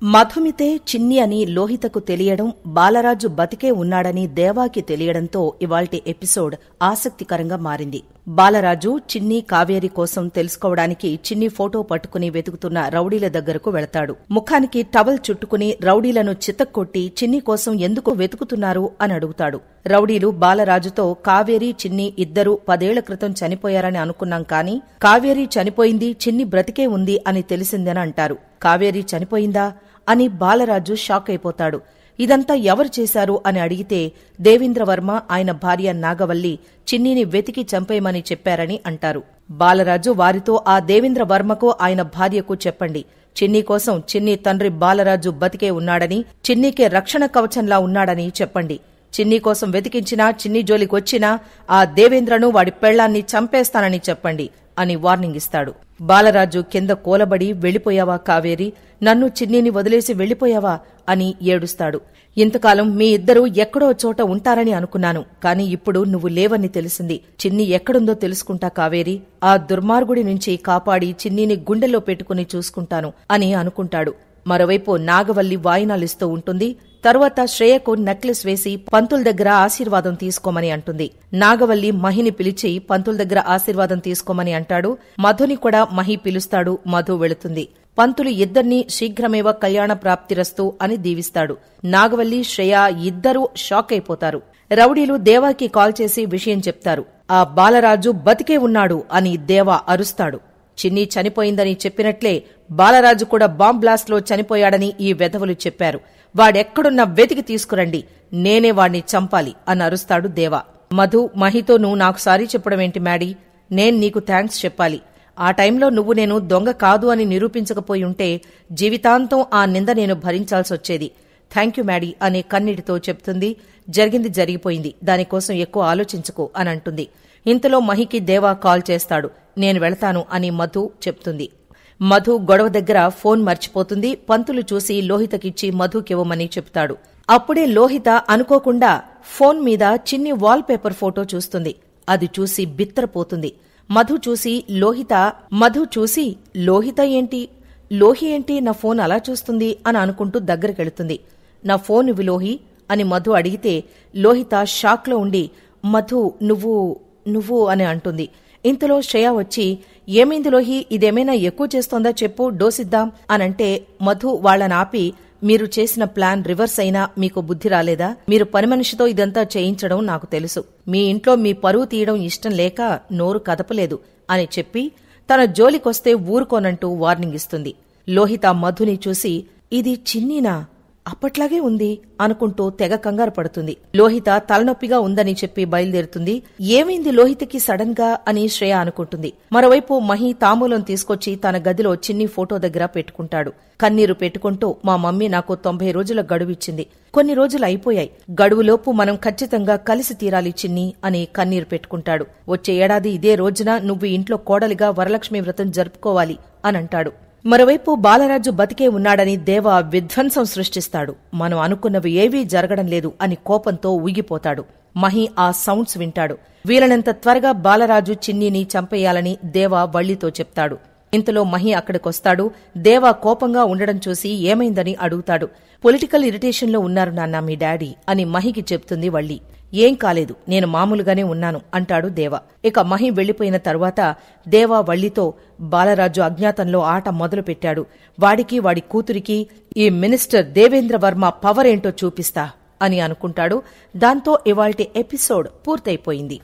మధుమితే చిన్ని అని లోహితకు తెలియడం, బాలరాజు బతికే ఉన్నాడని దేవాకి తెలియడంతో ఇవాల్టి ఎపిసోడ్ ఆసక్తికరంగా మారింది. బాలరాజు చిన్ని కావేరి కోసం తెలుసుకోవడానికి చిన్ని ఫోటో పట్టుకుని వెతుకుతున్న రౌడీల దగ్గరకు వెళతాడు. ముఖానికి టవల్ చుట్టుకుని రౌడీలను చితక్కొట్టి చిన్ని కోసం ఎందుకు వెతుకుతున్నారు అని అడుగుతాడు. రౌడీలు బాలరాజుతో కావేరి చిన్ని ఇద్దరూ 10 ఏళ్ల క్రితం చనిపోయారని అనుకున్నాం కానీ కావేరి చనిపోయింది, చిన్ని బ్రతికే ఉంది అని తెలిసిందని అంటారు. కావేరి చనిపోయిందా అని బాలరాజు షాక్ అయిపోతాడు. ఇదంతా ఎవరు చేశారు అని అడిగితే దేవేంద్రవర్మ, ఆయన భార్య నాగవల్లి చిన్నిని వెతికి చంపేయమని చెప్పారని అంటారు. బాలరాజు వారితో ఆ దేవేంద్రవర్మకు, ఆయన భార్యకు చెప్పండి, చిన్ని కోసం చిన్ని తండ్రి బాలరాజు బతికే ఉన్నాడని, చిన్నికే రక్షణ కవచంలా ఉన్నాడని చెప్పండి. చిన్ని కోసం వెతికించినా, చిన్ని జోలికొచ్చినా ఆ దేవేంద్రను, వాడి పెళ్లాన్ని చంపేస్తానని చెప్పండి అని వార్నింగ్ ఇస్తాడు. బాలరాజు కింద కూలబడి, వెళ్ళిపోయావా కావేరి, నన్ను చిన్నిని వదిలేసి వెళ్ళిపోయావా అని ఏడుస్తాడు. ఇంతకాలం మీ ఇద్దరూ ఎక్కడో చోట ఉంటారని అనుకున్నాను, కాని ఇప్పుడు నువ్వు లేవని తెలిసింది. చిన్ని ఎక్కడుందో తెలుసుకుంటా కావేరి, ఆ దుర్మార్గుడి నుంచి కాపాడి చిన్నిని గుండెల్లో పెట్టుకుని చూసుకుంటాను అని అనుకుంటాడు. మరోవైపు నాగవల్లి వాయినాలిస్తూ ఉంటుంది. తరువాత శ్రేయకు నెక్లెస్ వేసి పంతుల దగ్గర ఆశీర్వాదం తీసుకోమని అంటుంది. నాగవల్లి మహిని పిలిచి పంతుల దగ్గర ఆశీర్వాదం తీసుకోమని అంటాడు. మధుని కూడా మహి పిలుస్తాడు. మధు వెళుతుంది. పంతులు ఇద్దర్నీ శీఘ్రమేవ కళ్యాణ ప్రాప్తిరస్తు అని దీవిస్తాడు. నాగవల్లి, శ్రేయ ఇద్దరూ షాక్ అయిపోతారు. రౌడీలు దేవాకి కాల్ చేసి విషయం చెప్తారు. ఆ బాలరాజు బతికే ఉన్నాడు అని దేవా అరుస్తాడు. చిన్ని చనిపోయిందని చెప్పినట్లే బాలరాజు కూడా బాంబ్ బ్లాస్ట్ లో చనిపోయాడని ఈ వెధవలు చెప్పారు. వాడెక్కడున్నా వెతికి తీసుకురండి, నేనే వాణ్ణి చంపాలి అని అరుస్తాడు దేవా. మధు, మహితో నువ్వు నాకు సారీ చెప్పడమేంటి మ్యాడీ, నేను నీకు థ్యాంక్స్ చెప్పాలి. ఆ టైంలో నువ్వు నేను దొంగ కాదు అని నిరూపించకపోయుంటే జీవితాంతం ఆ నింద నేను భరించాల్సొచ్చేది. థ్యాంక్యూ మ్యాడీ అనే కన్నీటితో చెప్తుంది. జరిగింది జరిగిపోయింది, దానికోసం ఎక్కువ ఆలోచించుకో అని అంటుంది. ఇంతలో మహికి దేవా కాల్ చేస్తాడు. నేను వెళతాను అని మధు చెప్తుంది. మధు గొడవ దగ్గర ఫోన్ మర్చిపోతుంది. పంతులు చూసి లోహితకిచ్చి మధుకివ్వమని చెప్తాడు. అప్పుడే లోహిత అనుకోకుండా ఫోన్ మీద చిన్ని వాల్ పేపర్ ఫోటో చూస్తుంది. అది చూసి బిత్తరపోతుంది. మధు చూసి లోహిత ఏంటి, లోహి ఏంటి నా ఫోన్ అలా చూస్తుంది అని అనుకుంటూ దగ్గరకెళుతుంది. నా ఫోన్ ఇవి లోహి అని మధు అడిగితే లోహిత షాక్లో ఉండి మధు నువ్వు అని అంటుంది. ఇంతలో శ్రేయ వచ్చి ఏమైంది లోహి, ఇదేమైనా ఎక్కువ చేస్తోందా చెప్పు, డోసిద్దాం అనంటే మధు వాళ్లనాపి, మీరు చేసిన ప్లాన్ రివర్స్ అయినా మీకు బుద్ధి రాలేదా, మీరు పని మనిషితో ఇదంతా చేయించడం నాకు తెలుసు, మీ ఇంట్లో మీ పరువు తీయడం ఇష్టం లేక నోరు కదపలేదు అని చెప్పి తన జోలికొస్తే ఊరుకోనంటూ వార్నింగ్ ఇస్తుంది. లోహిత మధుని చూసి ఇది చిన్నీనా, అప్పట్లాగే ఉంది అనుకుంటూ తెగ కంగారు పడుతుంది. లోహిత తలనొప్పిగా ఉందని చెప్పి బయలుదేరుతుంది. ఏమైంది లోహితకి సడన్ గా అని శ్రేయ అనుకుంటుంది. మరోవైపు మహి తాంబూలం తీసుకొచ్చి తన గదిలో చిన్ని ఫోటో దగ్గర పెట్టుకుంటాడు. కన్నీరు పెట్టుకుంటూ, మా మమ్మీ నాకు 90 రోజుల గడువిచ్చింది, కొన్ని రోజులు అయిపోయాయి, గడువులోపు మనం ఖచ్చితంగా కలిసి తీరాలి చిన్ని అని కన్నీరు పెట్టుకుంటాడు. వచ్చే ఏడాది ఇదే రోజున నువ్వు ఇంట్లో కోడలిగా వరలక్ష్మి వ్రతం జరుపుకోవాలి అనంటాడు. మరోవైపు బాలరాజు బతికే ఉన్నాడని దేవా విధ్వంసం సృష్టిస్తాడు. మనం అనుకున్నవి ఏవీ జరగడం లేదు అని కోపంతో ఊగిపోతాడు. మహి ఆ సౌండ్స్ వింటాడు. వీలనంత త్వరగా బాలరాజు చిన్నిని చంపేయాలని దేవా వల్లితో చెప్తాడు. ఇంతలో మహి అక్కడికొస్తాడు. దేవా కోపంగా ఉండడం చూసి ఏమైందని అడుగుతాడు. పొలిటికల్ ఇరిటేషన్లో ఉన్నారు నాన్న మీ డాడీ అని మహికి చెప్తుంది వల్లి. ఏం కాలేదు, నేను మామూలుగానే ఉన్నాను అంటాడు దేవా. ఇక మహి వెళ్లిపోయిన తరువాత దేవా వల్లితో, బాలరాజు అజ్ఞాతంలో ఆట మొదలుపెట్టాడు, వాడికి వాడి కూతురికి ఈ మినిస్టర్ దేవేంద్రవర్మ పవర్ ఏంటో చూపిస్తా అని అనుకుంటాడు. దాంతో ఇవాల్టి ఎపిసోడ్ పూర్తయిపోయింది.